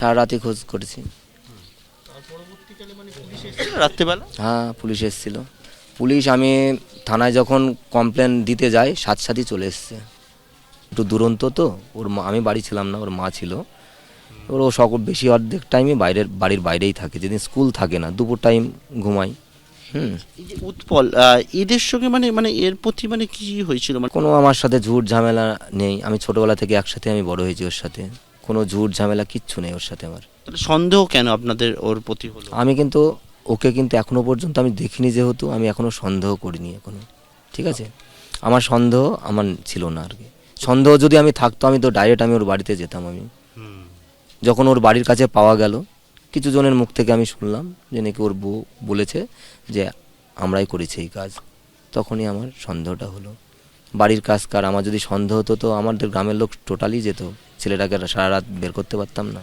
সারা রাতই খোঁজ করেছি। রাত্রেবেলা হ্যাঁ, পুলিশ এসেছিল। পুলিশ, আমি থানায় যখন কমপ্লেন দিতে যাই সাথে সাথেই চলে এসছে। একটু দুরন্ত তো, আমি বাড়ি ছিলাম না, ওর মা ছিল। ও সকল বেশি অর্ধেক টাইমই বাড়ির বাইরেই থাকে, যেদিন স্কুল থাকে না দুপুর টাইম ঘুমাই। এই যে উৎপল, এদের সঙ্গে মানে মানে এর প্রতি মানে কি হয়েছিল মানে? কোনো আমার সাথে ঝুট ঝামেলা নেই, আমি ছোটোবেলা থেকে একসাথে আমি বড় হয়েছি ওর সাথে, কোনো ঝুট ঝামেলা কিচ্ছু নেই ওর সাথে আমার। তাহলে সন্দেহ কেন আপনাদের ওর প্রতি হলো? আমি কিন্তু ওকে কিন্তু এখনো পর্যন্ত আমি দেখিনি, যেহেতু আমি এখনো সন্দেহ করিনি এখনো, ঠিক আছে। আমার সন্দেহ আমার ছিল না আর কি। সন্দেহ যদি আমি থাকতো আমি তো ডাইরেক্ট আমি ওর বাড়িতে যেতাম। আমি যখন ওর বাড়ির কাছে পাওয়া গেল, কিছু জনের মুখ থেকে আমি শুনলাম যে নাকি ওর বউ বলেছে যে আমরাই করেছি এই কাজ, তখনই আমার সন্দেহটা হলো। বাড়ির কাজ কার, আমার যদি সন্দেহ হতো তো আমাদের গ্রামের লোক টোটালি যেত, ছেলেটাকে সারা রাত বের করতে পারতাম না।